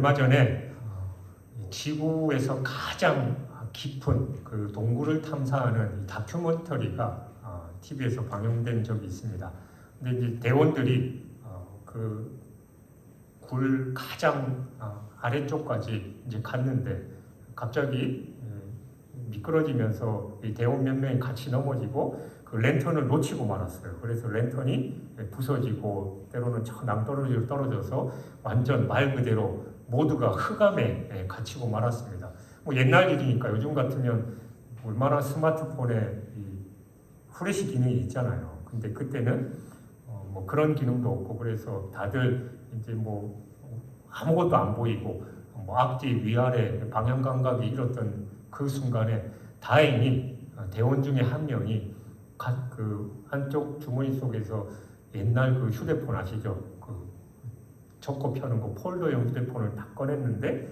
얼마 전에 지구에서 가장 깊은 그 동굴을 탐사하는 이 다큐멘터리가 TV에서 방영된 적이 있습니다. 근데 이제 대원들이 그 굴 가장 아래쪽까지 이제 갔는데 갑자기 미끄러지면서 이 대원 몇 명이 같이 넘어지고 그 랜턴을 놓치고 말았어요. 그래서 랜턴이 부서지고 때로는 저 낭떠러지로 떨어져서 완전 말 그대로 모두가 흑암에 갇히고 말았습니다. 뭐 옛날 일이니까 요즘 같으면 얼마나 스마트폰에 이 후레쉬 기능이 있잖아요. 근데 그때는 뭐 그런 기능도 없고 그래서 다들 이제 뭐 아무것도 안 보이고 뭐 앞뒤 위아래 방향 감각이 잃었던 그 순간에 다행히 대원 중에 한 명이 그 한쪽 주머니 속에서 옛날 그 휴대폰 아시죠? 그 적고 펴는 거 폴더용 휴대폰을 딱 꺼냈는데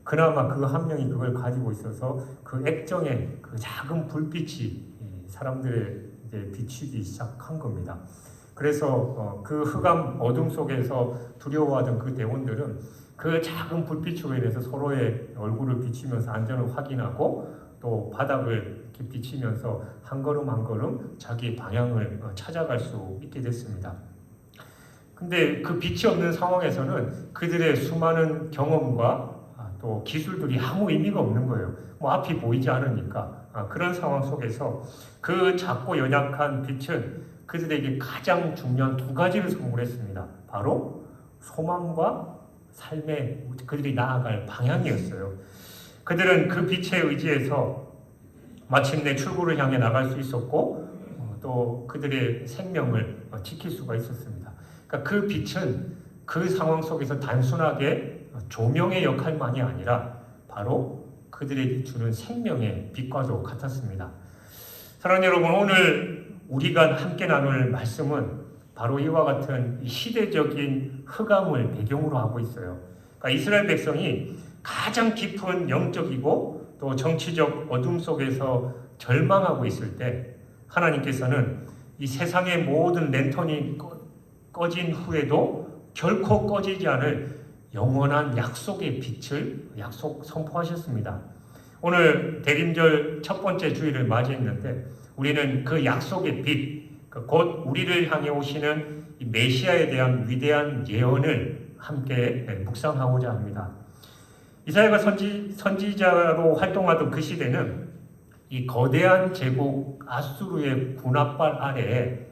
그나마 그 한 명이 그걸 가지고 있어서 그 액정에 그 작은 불빛이 사람들의 이제 비추기 시작한 겁니다. 그래서 그 흑암 어둠 속에서 두려워하던 그 대원들은 그 작은 불빛으로 인해서 서로의 얼굴을 비치면서 안전을 확인하고 또 바닥을 이렇게 비치면서 한 걸음 한 걸음 자기 방향을 찾아갈 수 있게 됐습니다. 근데 그 빛이 없는 상황에서는 그들의 수많은 경험과 또 기술들이 아무 의미가 없는 거예요. 뭐 앞이 보이지 않으니까. 그런 상황 속에서 그 작고 연약한 빛은 그들에게 가장 중요한 두 가지를 선물했습니다. 바로 소망과 삶의 그들이 나아갈 방향이었어요. 그들은 그 빛에 의지해서 마침내 출구를 향해 나갈 수 있었고 또 그들의 생명을 지킬 수가 있었습니다. 그러니까 그 빛은 그 상황 속에서 단순하게 조명의 역할만이 아니라 바로 그들에게 주는 생명의 빛과도 같았습니다. 사랑하는 여러분, 오늘 우리가 함께 나눌 말씀은 바로 이와 같은 시대적인 흑암을 배경으로 하고 있어요. 그러니까 이스라엘 백성이 가장 깊은 영적이고 또 정치적 어둠 속에서 절망하고 있을 때 하나님께서는 이 세상의 모든 랜턴이 꺼진 후에도 결코 꺼지지 않을 영원한 약속의 빛을 선포하셨습니다. 오늘 대림절 첫 번째 주일을 맞이했는데 우리는 그 약속의 빛, 곧 우리를 향해 오시는 이 메시아에 대한 위대한 예언을 함께 묵상하고자 합니다. 이사야가 선지자로 활동하던 그 시대는 이 거대한 제국 아수르의 군합발 아래에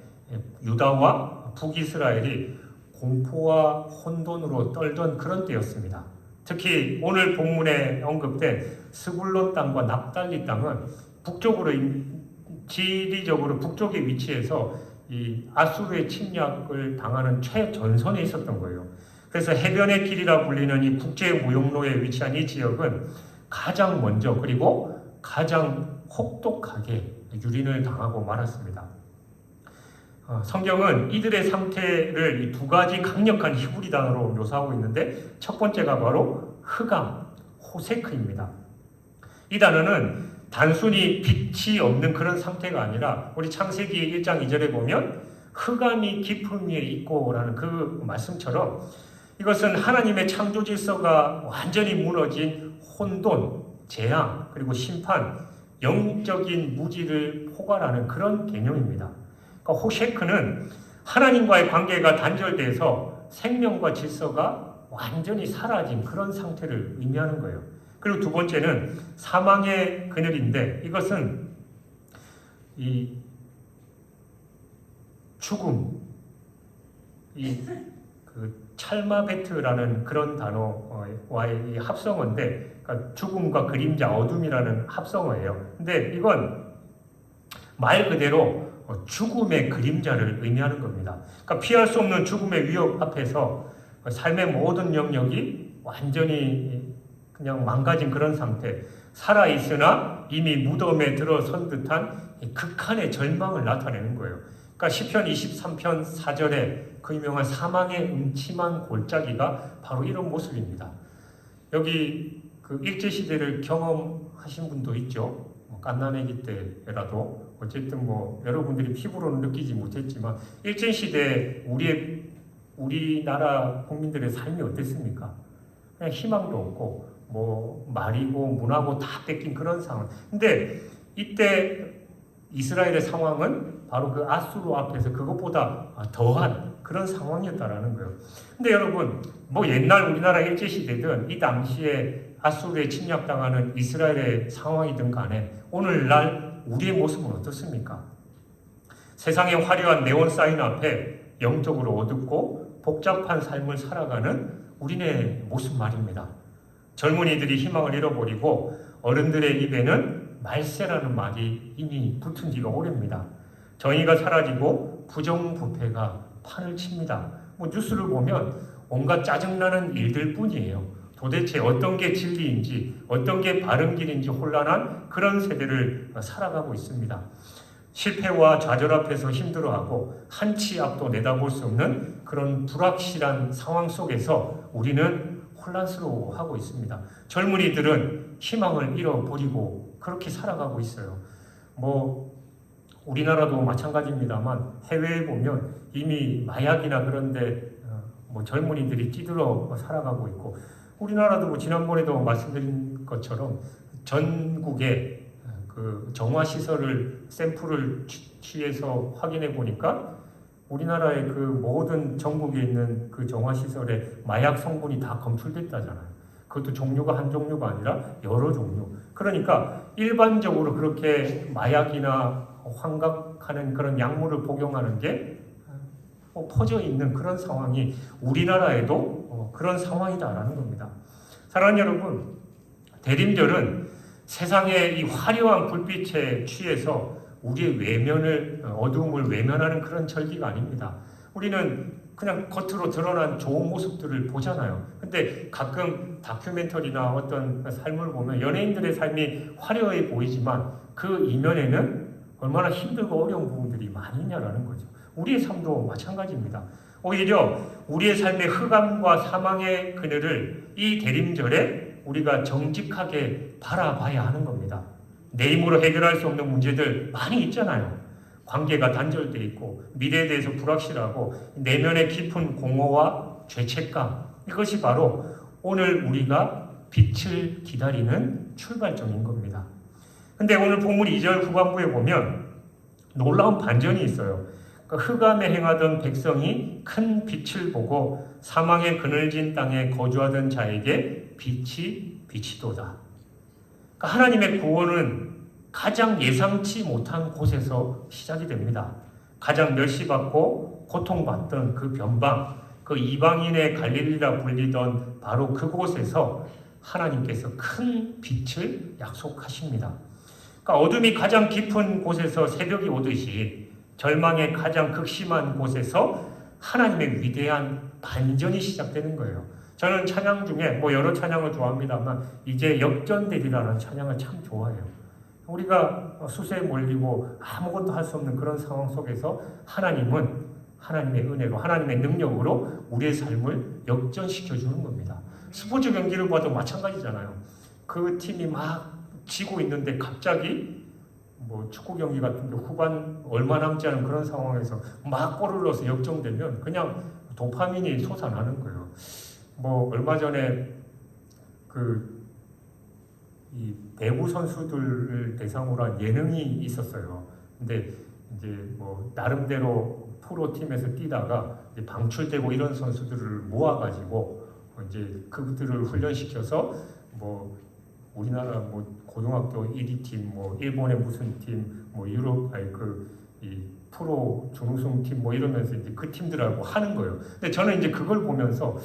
유다와 북이스라엘이 공포와 혼돈으로 떨던 그런 때였습니다. 특히 오늘 본문에 언급된 스불론 땅과 납달리 땅은 북쪽으로 지리적으로 북쪽에 위치해서 이 아수르의 침략을 당하는 최전선에 있었던 거예요. 그래서 해변의 길이라 불리는 이 국제 무역로에 위치한 이 지역은 가장 먼저 그리고 가장 혹독하게 유린을 당하고 말았습니다. 성경은 이들의 상태를 이 두 가지 강력한 히브리 단어로 묘사하고 있는데 첫 번째가 바로 흑암, 호세크입니다. 이 단어는 단순히 빛이 없는 그런 상태가 아니라 우리 창세기 1장 2절에 보면 흑암이 깊은 위에 있고라는 그 말씀처럼 이것은 하나님의 창조 질서가 완전히 무너진 혼돈, 재앙, 그리고 심판, 영적인 무지를 포괄하는 그런 개념입니다. 그러니까 호셰크는 하나님과의 관계가 단절돼서 생명과 질서가 완전히 사라진 그런 상태를 의미하는 거예요. 그리고 두 번째는 사망의 그늘인데 이것은 이 죽음, 그 찰마베트라는 그런 단어와의 이 합성어인데 그러니까 죽음과 그림자, 어둠이라는 합성어예요. 근데 이건 말 그대로 죽음의 그림자를 의미하는 겁니다. 그러니까 피할 수 없는 죽음의 위협 앞에서 삶의 모든 영역이 완전히 그냥 망가진 그런 상태, 살아있으나 이미 무덤에 들어선 듯한 극한의 절망을 나타내는 거예요. 그러니까 시편 23편 4절에 그 유명한 사망의 음침한 골짜기가 바로 이런 모습입니다. 여기 그 일제시대를 경험하신 분도 있죠. 갓난아기 때라도 어쨌든 뭐 여러분들이 피부로는 느끼지 못했지만 일제시대 우리나라 국민들의 삶이 어땠습니까? 그냥 희망도 없고 뭐 말이고 문하고 다 뺏긴 그런 상황. 근데 이때 이스라엘의 상황은 바로 그 아수르 앞에서 그것보다 더한 그런 상황이었다라는 거예요. 근데 여러분, 뭐 옛날 우리나라 일제시대든 이 당시에 아수르에 침략당하는 이스라엘의 상황이든 간에 오늘날 우리의 모습은 어떻습니까? 세상의 화려한 네온 사인 앞에 영적으로 어둡고 복잡한 삶을 살아가는 우리네 모습 말입니다. 젊은이들이 희망을 잃어버리고 어른들의 입에는 말세라는 말이 이미 붙은 지가 오래입니다. 정의가 사라지고 부정부패가 판을 칩니다. 뭐 뉴스를 보면 온갖 짜증나는 일들 뿐이에요. 도대체 어떤 게 진리인지 어떤 게 바른 길인지 혼란한 그런 세대를 살아가고 있습니다. 실패와 좌절 앞에서 힘들어하고 한치 앞도 내다볼 수 없는 그런 불확실한 상황 속에서 우리는 혼란스러워하고 있습니다. 젊은이들은 희망을 잃어버리고 그렇게 살아가고 있어요. 뭐 우리나라도 마찬가지입니다만 해외에 보면 이미 마약이나 그런데 뭐 젊은이들이 뛰들어 살아가고 있고 우리나라도 뭐 지난번에도 말씀드린 것처럼 전국에 그 정화 시설을 샘플을 취해서 확인해 보니까 우리나라의 그 모든 전국에 있는 그 정화 시설에 마약 성분이 다 검출됐다잖아요. 그것도 종류가 한 종류가 아니라 여러 종류. 그러니까 일반적으로 그렇게 마약이나 환각하는 그런 약물을 복용하는 게 퍼져 있는 그런 상황이 우리나라에도 그런 상황이다라는 겁니다. 사랑하는 여러분, 대림절은 세상의 이 화려한 불빛에 취해서 우리의 외면을, 어두움을 외면하는 그런 절기가 아닙니다. 우리는 그냥 겉으로 드러난 좋은 모습들을 보잖아요. 근데 가끔 다큐멘터리나 어떤 삶을 보면 연예인들의 삶이 화려해 보이지만 그 이면에는 얼마나 힘들고 어려운 부분들이 많이 있냐라는 거죠. 우리의 삶도 마찬가지입니다. 오히려 우리의 삶의 흑암과 사망의 그늘을 이 대림절에 우리가 정직하게 바라봐야 하는 겁니다. 내 힘으로 해결할 수 없는 문제들 많이 있잖아요. 관계가 단절되어 있고 미래에 대해서 불확실하고 내면의 깊은 공허와 죄책감, 이것이 바로 오늘 우리가 빛을 기다리는 출발점인 겁니다. 근데 오늘 본문 2절 후반부에 보면 놀라운 반전이 있어요. 흑암에 행하던 백성이 큰 빛을 보고 사망의 그늘진 땅에 거주하던 자에게 빛이 비치도다. 하나님의 구원은 가장 예상치 못한 곳에서 시작이 됩니다. 가장 멸시받고 고통받던 그 변방, 그 이방인의 갈릴리라 불리던 바로 그곳에서 하나님께서 큰 빛을 약속하십니다. 그러니까 어둠이 가장 깊은 곳에서 새벽이 오듯이 절망의 가장 극심한 곳에서 하나님의 위대한 반전이 시작되는 거예요. 저는 찬양 중에 뭐 여러 찬양을 좋아합니다만 이제 역전되리라는 찬양을 참 좋아해요. 우리가 수세에 몰리고 아무것도 할 수 없는 그런 상황 속에서 하나님은 하나님의 은혜로 하나님의 능력으로 우리의 삶을 역전시켜 주는 겁니다. 스포츠 경기를 봐도 마찬가지잖아요. 그 팀이 막 지고 있는데 갑자기 뭐 축구 경기 같은 게 후반 얼마 남지 않은 그런 상황에서 막 골을 넣어서 역전되면 그냥 도파민이 솟아나는 거예요. 뭐 얼마 전에 이 배구 선수들을 대상으로 한 예능이 있었어요. 근데 이제 뭐 나름대로 프로 팀에서 뛰다가 이제 방출되고 이런 선수들을 모아가지고 이제 그들을 훈련시켜서 뭐 우리나라 뭐 고등학교 1위 팀, 뭐 일본의 무슨 팀, 뭐 유럽 이 프로 준우승 팀 뭐 이러면서 이제 그 팀들하고 하는 거예요. 근데 저는 이제 그걸 보면서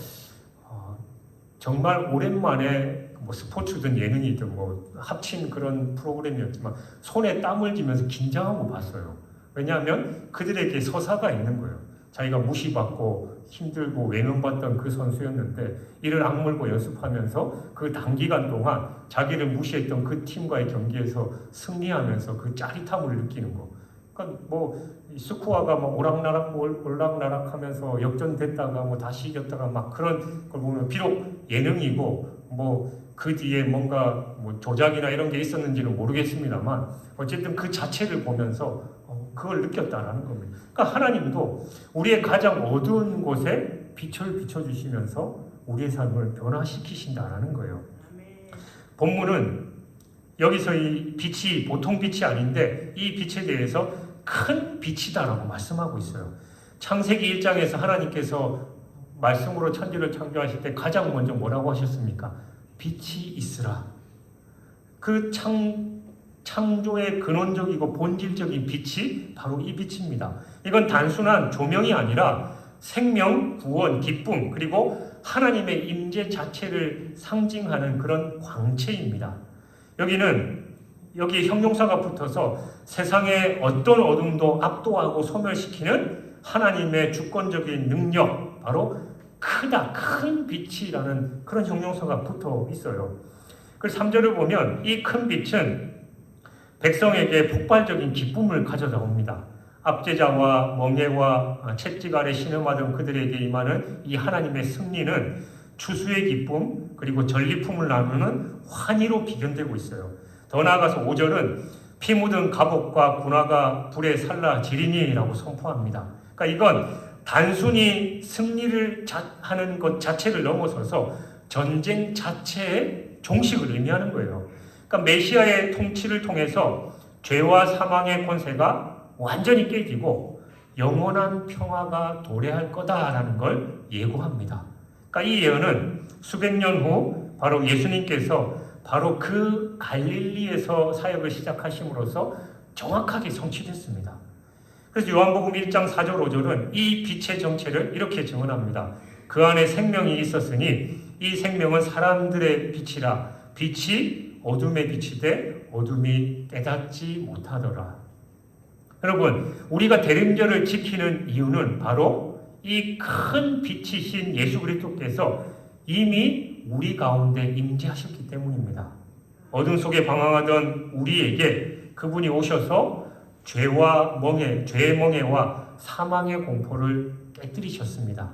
정말 오랜만에 뭐 스포츠든 예능이든 뭐 합친 그런 프로그램이었지만 손에 땀을 쥐면서 긴장하고 봤어요. 왜냐하면 그들에게 서사가 있는 거예요. 자기가 무시받고 힘들고 외면받던 그 선수였는데 이를 악물고 연습하면서 그 단기간 동안 자기를 무시했던 그 팀과의 경기에서 승리하면서 그 짜릿함을 느끼는 거. 그러니까 뭐 스코어가 뭐 오락나락 하면서 역전됐다가 뭐 다시 이겼다가 막 그런 걸 보면 비록 예능이고 뭐 그 뒤에 뭔가 뭐 조작이나 이런 게 있었는지는 모르겠습니다만 어쨌든 그 자체를 보면서 그걸 느꼈다라는 겁니다. 그러니까 하나님도 우리의 가장 어두운 곳에 빛을 비춰주시면서 우리의 삶을 변화시키신다라는 거예요. 본문은 여기서 이 빛이 보통 빛이 아닌데 이 빛에 대해서 큰 빛이다라고 말씀하고 있어요. 창세기 1장에서 하나님께서 말씀으로 천지를 창조하실 때 가장 먼저 뭐라고 하셨습니까? 빛이 있으라. 그 창조의 근원적이고 본질적인 빛이 바로 이 빛입니다. 이건 단순한 조명이 아니라 생명, 구원, 기쁨, 그리고 하나님의 임재 자체를 상징하는 그런 광채입니다. 여기 형용사가 붙어서 세상의 어떤 어둠도 압도하고 소멸시키는 하나님의 주권적인 능력, 바로 크다, 큰 빛이라는 그런 형용사가 붙어 있어요. 그래서 3절을 보면 이 큰 빛은 백성에게 폭발적인 기쁨을 가져다 옵니다. 압제자와 멍에와 채찍 아래 신음하던 그들에게 임하는 이 하나님의 승리는 추수의 기쁨 그리고 전리품을 나누는 환희로 비견되고 있어요. 더 나아가서 5절은 피 묻은 갑옷과 군화가 불에 살라지리니라고 선포합니다. 그러니까 이건 단순히 승리를 하는 것 자체를 넘어서서 전쟁 자체의 종식을 의미하는 거예요. 그러니까 메시아의 통치를 통해서 죄와 사망의 권세가 완전히 깨지고 영원한 평화가 도래할 거다라는 걸 예고합니다. 그러니까 이 예언은 수백 년 후 바로 예수님께서 바로 그 갈릴리에서 사역을 시작하심으로써 정확하게 성취됐습니다. 그래서 요한복음 1장 4절 5절은 이 빛의 정체를 이렇게 증언합니다. 그 안에 생명이 있었으니 이 생명은 사람들의 빛이라. 빛이 어둠에 비치되 어둠이 깨닫지 못하더라. 여러분, 우리가 대림절을 지키는 이유는 바로 이 큰 빛이신 예수 그리스도께서 이미 우리 가운데 임재하셨기 때문입니다. 어둠 속에 방황하던 우리에게 그분이 오셔서 죄와 죄의 멍에와 사망의 공포를 깨뜨리셨습니다.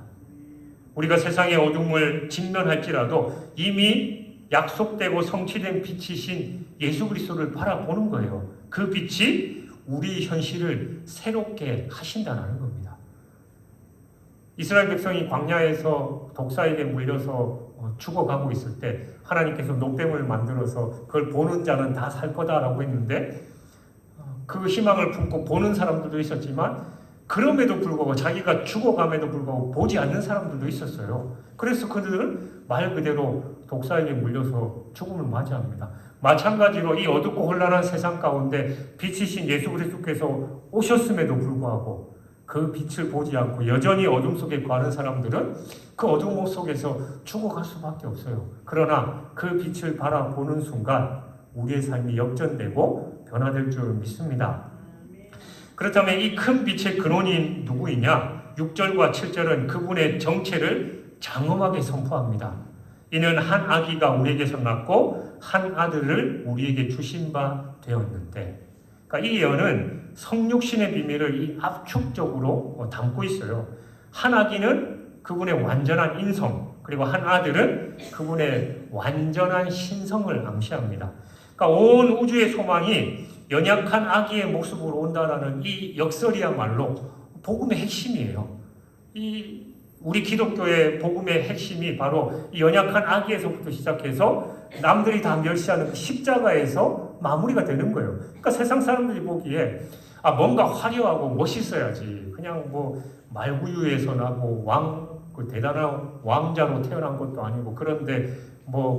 우리가 세상의 어둠을 직면할지라도 이미 약속되고 성취된 빛이신 예수 그리스도를 바라보는 거예요. 그 빛이 우리 현실을 새롭게 하신다는 겁니다. 이스라엘 백성이 광야에서 독사에게 물려서 죽어가고 있을 때 하나님께서 노뱀을 만들어서 그걸 보는 자는 다 살 거다라고 했는데 그 희망을 품고 보는 사람들도 있었지만 그럼에도 불구하고 자기가 죽어감에도 불구하고 보지 않는 사람들도 있었어요. 그래서 그들은 말 그대로 독사에게 물려서 죽음을 맞이합니다. 마찬가지로 이 어둡고 혼란한 세상 가운데 빛이신 예수 그리스도께서 오셨음에도 불구하고 그 빛을 보지 않고 여전히 어둠 속에 거하는 사람들은 그 어둠 속에서 죽어갈 수밖에 없어요. 그러나 그 빛을 바라보는 순간 우리의 삶이 역전되고 변화될 줄 믿습니다. 그렇다면 이 큰 빛의 근원이 누구이냐? 6절과 7절은 그분의 정체를 장엄하게 선포합니다. 이는 한 아기가 우리에게서 낳고 한 아들을 우리에게 주신 바 되었는데, 그러니까 이 예언은 성육신의 비밀을 이 압축적으로 담고 있어요. 한 아기는 그분의 완전한 인성, 그리고 한 아들은 그분의 완전한 신성을 암시합니다. 그러니까 온 우주의 소망이 연약한 아기의 모습으로 온다라는 이 역설이야말로 복음의 핵심이에요. 우리 기독교의 복음의 핵심이 바로 이 연약한 아기에서부터 시작해서 남들이 다 멸시하는 그 십자가에서 마무리가 되는 거예요. 그러니까 세상 사람들이 보기에 뭔가 화려하고 멋있어야지. 그냥 말구유에서 나고 대단한 왕자로 태어난 것도 아니고 그런데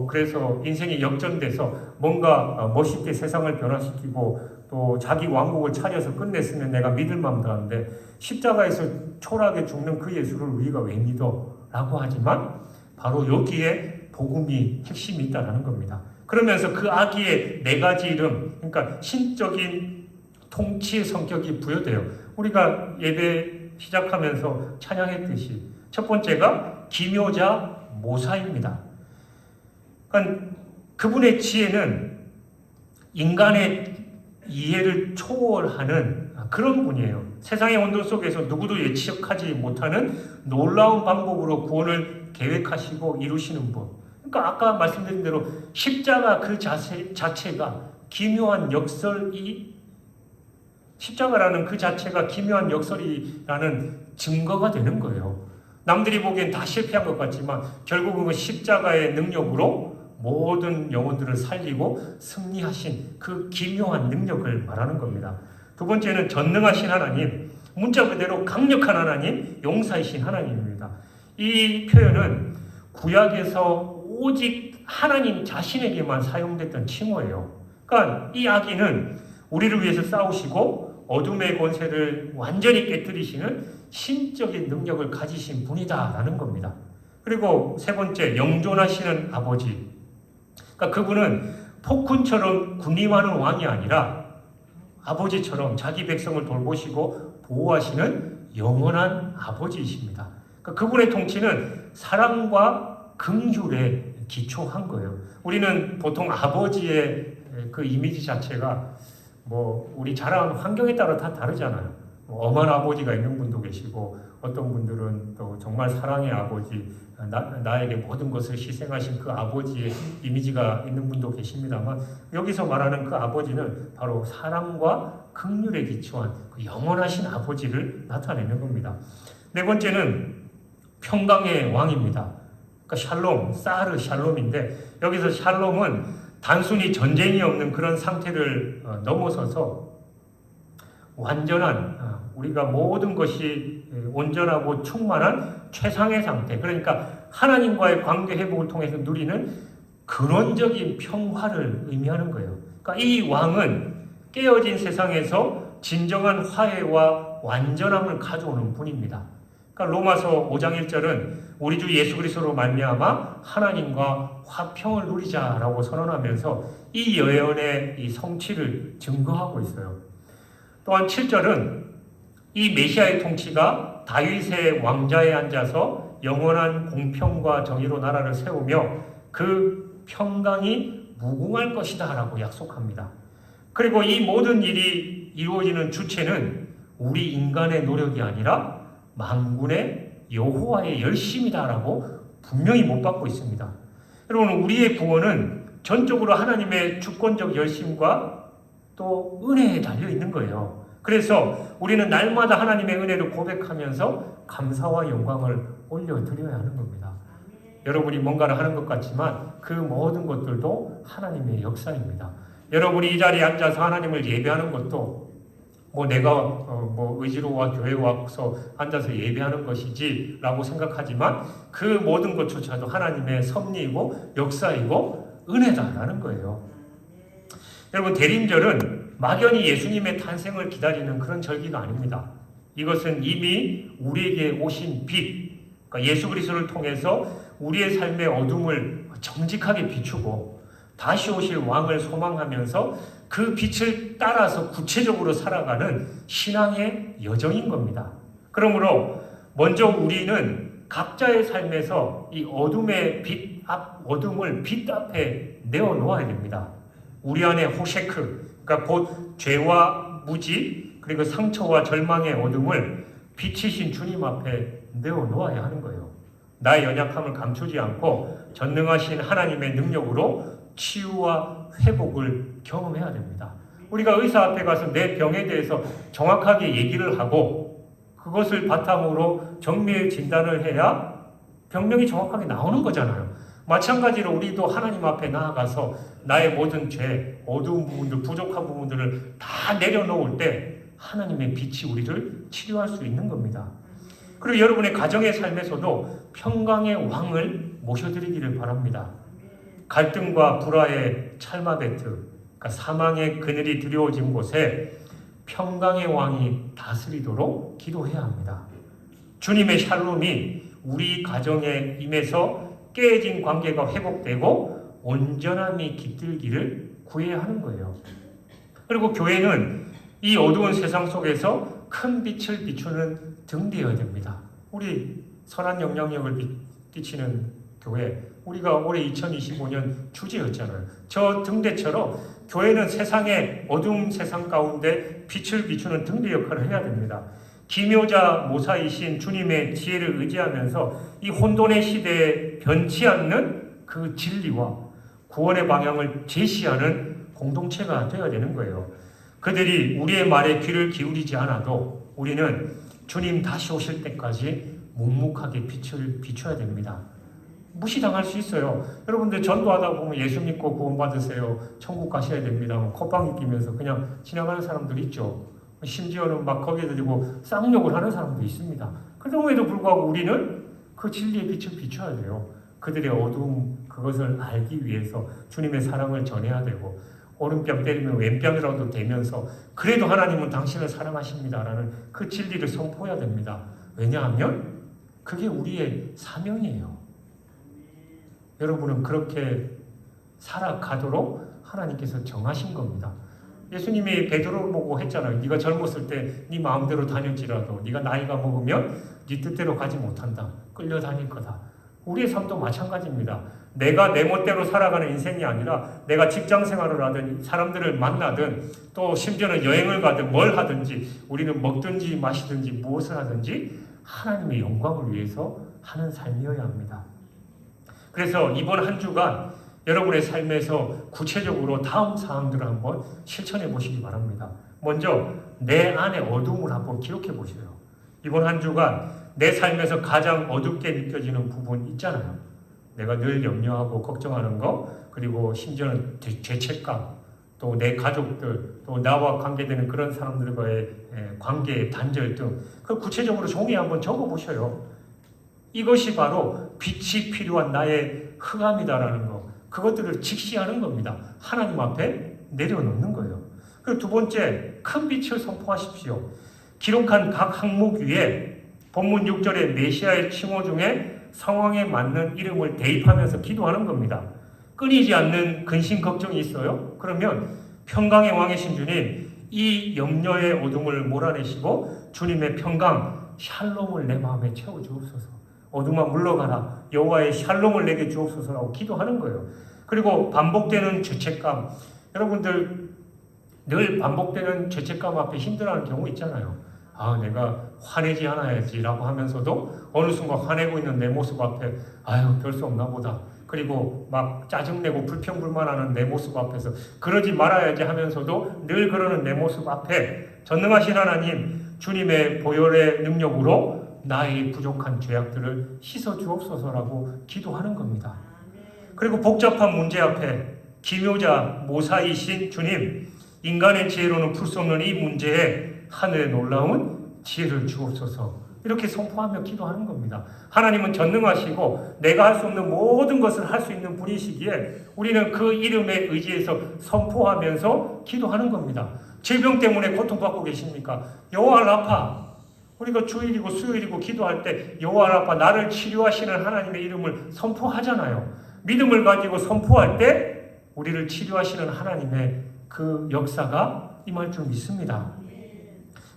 그래서 인생이 역전돼서 뭔가 멋있게 세상을 변화시키고 또 자기 왕국을 차려서 끝냈으면 내가 믿을 맘도 한데 십자가에서 초라하게 죽는 그 예수를 우리가 왜 믿어? 라고 하지만 바로 여기에 복음이 핵심이 있다는 겁니다. 그러면서 그 아기의 4가지 이름, 그러니까 신적인 통치의 성격이 부여돼요. 우리가 예배 시작하면서 찬양했듯이 첫 번째가 기묘자 모사입니다. 그러니까 그분의 지혜는 인간의 이해를 초월하는 그런 분이에요. 세상의 온도 속에서 누구도 예측하지 못하는 놀라운 방법으로 구원을 계획하시고 이루시는 분. 그러니까 아까 말씀드린 대로 십자가 그 자체가 기묘한 십자가라는 그 자체가 기묘한 역설이라는 증거가 되는 거예요. 남들이 보기엔 다 실패한 것 같지만 결국은 그 십자가의 능력으로 모든 영혼들을 살리고 승리하신 그 기묘한 능력을 말하는 겁니다. 두 번째는 전능하신 하나님, 문자 그대로 강력한 하나님, 용사이신 하나님입니다. 이 표현은 구약에서 오직 하나님 자신에게만 사용됐던 칭호예요. 그러니까 이 아기는 우리를 위해서 싸우시고 어둠의 권세를 완전히 깨뜨리시는 신적인 능력을 가지신 분이다라는 겁니다. 그리고 세 번째, 영존하시는 아버지. 그러니까 그분은 폭군처럼 군림하는 왕이 아니라 아버지처럼 자기 백성을 돌보시고 보호하시는 영원한 아버지이십니다. 그러니까 그분의 통치는 사랑과 긍휼에 기초한 거예요. 우리는 보통 아버지의 그 이미지 자체가 뭐 우리 자라온 환경에 따라 다 다르잖아요. 엄한 아버지가 있는 분도 계시고 어떤 분들은 또 정말 사랑의 아버지, 나에게 모든 것을 희생하신 그 아버지의 이미지가 있는 분도 계십니다만 여기서 말하는 그 아버지는 바로 사랑과 긍휼에 기초한 그 영원하신 아버지를 나타내는 겁니다. 네 번째는 평강의 왕입니다. 그러니까 샬롬, 사르 샬롬인데 여기서 샬롬은 단순히 전쟁이 없는 그런 상태를 넘어서서 완전한 우리가 모든 것이 온전하고 충만한 최상의 상태, 그러니까 하나님과의 관계 회복을 통해서 누리는 근원적인 평화를 의미하는 거예요. 그러니까 이 왕은 깨어진 세상에서 진정한 화해와 완전함을 가져오는 분입니다. 그러니까 로마서 5장 1절은 우리 주 예수 그리스도로 말미암아 하나님과 화평을 누리자라고 선언하면서 이 예언의 이 성취를 증거하고 있어요. 또한 7절은 이 메시아의 통치가 다윗의 왕좌에 앉아서 영원한 공평과 정의로 나라를 세우며 그 평강이 무궁할 것이다 라고 약속합니다. 그리고 이 모든 일이 이루어지는 주체는 우리 인간의 노력이 아니라 만군의 여호와의 열심이다라고 분명히 못 받고 있습니다. 여러분, 우리의 구원은 전적으로 하나님의 주권적 열심과 또 은혜에 달려 있는 거예요. 그래서 우리는 날마다 하나님의 은혜를 고백하면서 감사와 영광을 올려드려야 하는 겁니다. 여러분이 뭔가를 하는 것 같지만 그 모든 것들도 하나님의 역사입니다. 여러분이 이 자리에 앉아서 하나님을 예배하는 것도 뭐 내가 의지로와 교회에 와서 앉아서 예배하는 것이지 라고 생각하지만 그 모든 것조차도 하나님의 섭리이고 역사이고 은혜다라는 거예요. 여러분, 대림절은 막연히 예수님의 탄생을 기다리는 그런 절기가 아닙니다. 이것은 이미 우리에게 오신 빛, 그러니까 예수 그리스도를 통해서 우리의 삶의 어둠을 정직하게 비추고 다시 오실 왕을 소망하면서 그 빛을 따라서 구체적으로 살아가는 신앙의 여정인 겁니다. 그러므로 먼저 우리는 각자의 삶에서 이 어둠을 빛 앞에 내어놓아야 됩니다. 우리 안에 호셰크, 그러니까 곧 죄와 무지, 그리고 상처와 절망의 어둠을 빛이신 주님 앞에 내어놓아야 하는 거예요. 나의 연약함을 감추지 않고 전능하신 하나님의 능력으로 치유와 회복을 경험해야 됩니다. 우리가 의사 앞에 가서 내 병에 대해서 정확하게 얘기를 하고 그것을 바탕으로 정밀 진단을 해야 병명이 정확하게 나오는 거잖아요. 마찬가지로 우리도 하나님 앞에 나아가서 나의 모든 죄, 어두운 부분들, 부족한 부분들을 다 내려놓을 때 하나님의 빛이 우리를 치료할 수 있는 겁니다. 그리고 여러분의 가정의 삶에서도 평강의 왕을 모셔드리기를 바랍니다. 갈등과 불화의 찰마베트, 그러니까 사망의 그늘이 두려워진 곳에 평강의 왕이 다스리도록 기도해야 합니다. 주님의 샬롬이 우리 가정에 임해서 깨진 관계가 회복되고 온전함이 깃들기를 구해야 하는 거예요. 그리고 교회는 이 어두운 세상 속에서 큰 빛을 비추는 등 되어야 됩니다. 우리 선한 영향력을 끼치는 교회, 우리가 올해 2025년 주제였잖아요. 저 등대처럼 교회는 세상의 어두운 세상 가운데 빛을 비추는 등대 역할을 해야 됩니다. 기묘자 모사이신 주님의 지혜를 의지하면서 이 혼돈의 시대에 변치 않는 그 진리와 구원의 방향을 제시하는 공동체가 되어야 되는 거예요. 그들이 우리의 말에 귀를 기울이지 않아도 우리는 주님 다시 오실 때까지 묵묵하게 빛을 비춰야 됩니다. 무시당할 수 있어요. 여러분들 전도하다 보면 예수 믿고 구원 받으세요. 천국 가셔야 됩니다. 콧방귀 끼면서 그냥 지나가는 사람들 있죠. 심지어는 막 거기에 들고 쌍욕을 하는 사람도 있습니다. 그럼에도 불구하고 우리는 그 진리의 빛을 비춰야 돼요. 그들의 어두움 그것을 알기 위해서 주님의 사랑을 전해야 되고 오른뺨 때리면 왼뺨이라도 대면서 그래도 하나님은 당신을 사랑하십니다라는 그 진리를 선포해야 됩니다. 왜냐하면 그게 우리의 사명이에요. 여러분은 그렇게 살아가도록 하나님께서 정하신 겁니다. 예수님이 베드로를 보고 했잖아요. 네가 젊었을 때 네 마음대로 다녔지라도 네가 나이가 먹으면 네 뜻대로 가지 못한다. 끌려다닐 거다. 우리의 삶도 마찬가지입니다. 내가 내 멋대로 살아가는 인생이 아니라 내가 직장 생활을 하든 사람들을 만나든 또 심지어는 여행을 가든 뭘 하든지 우리는 먹든지 마시든지 무엇을 하든지 하나님의 영광을 위해서 하는 삶이어야 합니다. 그래서 이번 한 주간 여러분의 삶에서 구체적으로 다음 사항들을 한번 실천해 보시기 바랍니다. 먼저 내 안의 어둠을 한번 기록해 보세요. 이번 한 주간 내 삶에서 가장 어둡게 느껴지는 부분 있잖아요. 내가 늘 염려하고 걱정하는 거, 그리고 심지어는 죄책감, 또 내 가족들, 또 나와 관계되는 그런 사람들과의 관계의 단절 등 그 구체적으로 종이에 한번 적어보셔요. 이것이 바로 빛이 필요한 나의 흑암이다라는 거, 그것들을 직시하는 겁니다. 하나님 앞에 내려놓는 거예요. 그리고 두 번째, 큰 빛을 선포하십시오. 기록한 각 항목 위에 본문 6절의 메시아의 칭호 중에 상황에 맞는 이름을 대입하면서 기도하는 겁니다. 끊이지 않는 근심 걱정이 있어요? 그러면 평강의 왕이신 주님, 이 염려의 어둠을 몰아내시고 주님의 평강, 샬롬을 내 마음에 채워주옵소서. 어둠아 물러가라. 여호와의 샬롬을 내게 주옵소서라고 기도하는 거예요. 그리고 반복되는 죄책감. 여러분들 늘 반복되는 죄책감 앞에 힘들어하는 경우 있잖아요. 아, 내가 화내지 않아야지라고 하면서도 어느 순간 화내고 있는 내 모습 앞에 아유, 별 수 없나 보다. 그리고 막 짜증내고 불평불만하는 내 모습 앞에서 그러지 말아야지 하면서도 늘 그러는 내 모습 앞에 전능하신 하나님, 주님의 보혈의 능력으로 나의 부족한 죄악들을 씻어 주옵소서라고 기도하는 겁니다. 그리고 복잡한 문제 앞에 기묘자 모사이신 주님, 인간의 지혜로는 풀 수 없는 이 문제에 하늘의 놀라운 지혜를 주옵소서. 이렇게 선포하며 기도하는 겁니다. 하나님은 전능하시고 내가 할 수 없는 모든 것을 할 수 있는 분이시기에 우리는 그 이름에 의지해서 선포하면서 기도하는 겁니다. 질병 때문에 고통받고 계십니까? 여호와 라파. 우리가 주일이고 수요일이고 기도할 때 여호와 라파, 나를 치료하시는 하나님의 이름을 선포하잖아요. 믿음을 가지고 선포할 때 우리를 치료하시는 하나님의 그 역사가 임할 줄 믿습니다.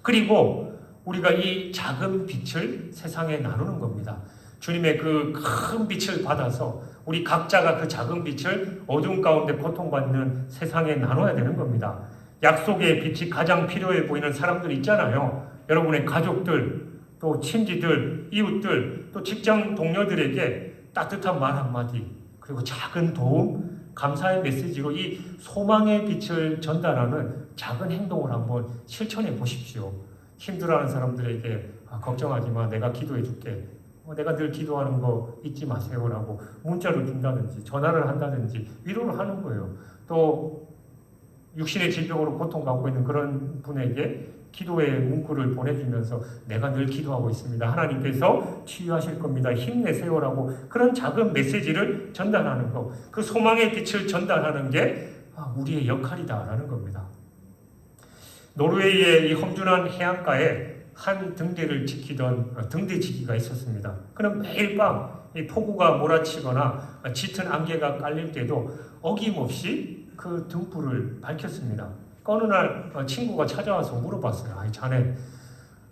그리고 우리가 이 작은 빛을 세상에 나누는 겁니다. 주님의 그 큰 빛을 받아서 우리 각자가 그 작은 빛을 어두운 가운데 고통받는 세상에 나눠야 되는 겁니다. 약속의 빛이 가장 필요해 보이는 사람들 있잖아요. 여러분의 가족들, 또 친지들, 이웃들, 또 직장 동료들에게 따뜻한 말 한마디, 그리고 작은 도움, 감사의 메시지로 이 소망의 빛을 전달하는 작은 행동을 한번 실천해 보십시오. 힘들어하는 사람들에게 걱정하지 마, 내가 기도해 줄게. 내가 늘 기도하는 거 잊지 마세요라고 문자를 준다든지 전화를 한다든지 위로를 하는 거예요. 또 육신의 질병으로 고통받고 있는 그런 분에게 기도의 문구를 보내주면서 내가 늘 기도하고 있습니다. 하나님께서 치유하실 겁니다. 힘내세요라고 그런 작은 메시지를 전달하는 거, 그 소망의 빛을 전달하는 게 우리의 역할이다라는 겁니다. 노르웨이의 이 험준한 해안가에 한 등대를 지키던 등대지기가 있었습니다. 그럼 매일 밤 이 폭우가 몰아치거나 짙은 안개가 깔릴 때도 어김없이 그 등불을 밝혔습니다. 어느 날 친구가 찾아와서 물어봤어요. 아니 자네,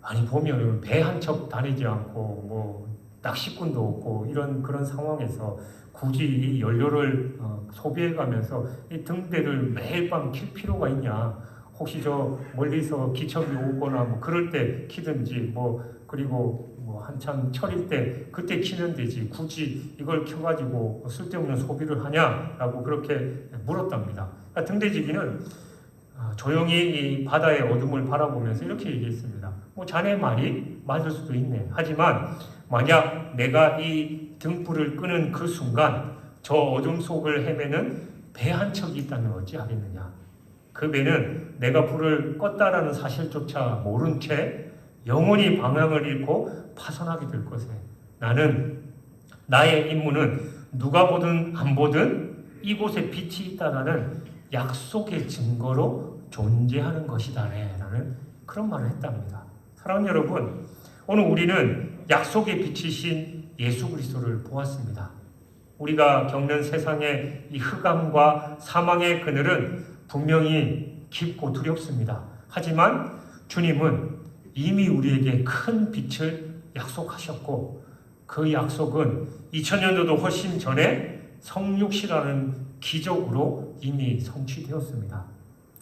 아니 보면 배 한 척 다니지 않고 뭐 낚시꾼도 없고 이런 그런 상황에서 굳이 이 연료를 소비해가면서 이 등대를 매일 밤 킬 필요가 있냐? 혹시 저 멀리서 기척이 오거나 뭐 그럴 때 키든지 뭐 그리고 뭐 한참 철일 때 그때 키면 되지 굳이 이걸 켜가지고 쓸데없는 소비를 하냐라고 그렇게 물었답니다. 그러니까 등대지기는 조용히 이 바다의 어둠을 바라보면서 이렇게 얘기했습니다. 뭐 자네 말이 맞을 수도 있네. 하지만 만약 내가 이 등불을 끄는 그 순간 저 어둠 속을 헤매는 배 한 척이 있다면 어찌하겠느냐. 그 배는 내가 불을 껐다라는 사실조차 모른 채 영원히 방향을 잃고 파손하게 될 것에 나는 나의 임무는 누가 보든 안 보든 이곳에 빛이 있다라는 약속의 증거로 존재하는 것이다 라는 그런 말을 했답니다. 사랑하는 여러분, 오늘 우리는 약속의 빛이신 예수 그리스도를 보았습니다. 우리가 겪는 세상의 이 흑암과 사망의 그늘은 분명히 깊고 두렵습니다. 하지만 주님은 이미 우리에게 큰 빛을 약속하셨고 그 약속은 2000년도도 훨씬 전에 성육시라는 기적으로 이미 성취되었습니다.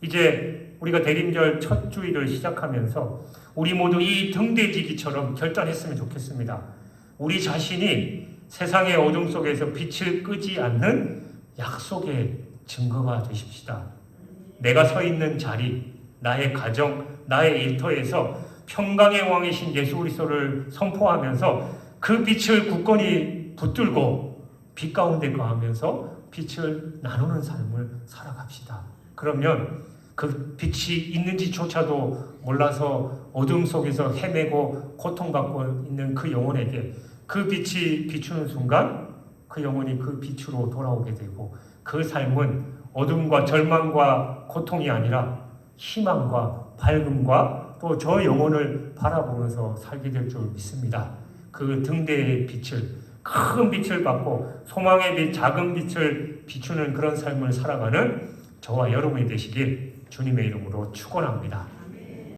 이제 우리가 대림절 첫 주일을 시작하면서 우리 모두 이 등대지기처럼 결단했으면 좋겠습니다. 우리 자신이 세상의 어둠 속에서 빛을 끄지 않는 약속의 증거가 되십시다. 내가 서 있는 자리, 나의 가정, 나의 일터에서 평강의 왕이신 예수 그리스도를 선포하면서 그 빛을 굳건히 붙들고 빛 가운데 거하면서 빛을 나누는 삶을 살아갑시다. 그러면 그 빛이 있는지조차도 몰라서 어둠 속에서 헤매고 고통받고 있는 그 영혼에게 그 빛이 비추는 순간 그 영혼이 그 빛으로 돌아오게 되고 그 삶은 어둠과 절망과 고통이 아니라 희망과 밝음과 또 저 영혼을 바라보면서 살게 될 줄 믿습니다. 그 등대의 빛을, 큰 빛을 받고 소망의 빛, 작은 빛을 비추는 그런 삶을 살아가는 저와 여러분이 되시길 주님의 이름으로 축원합니다.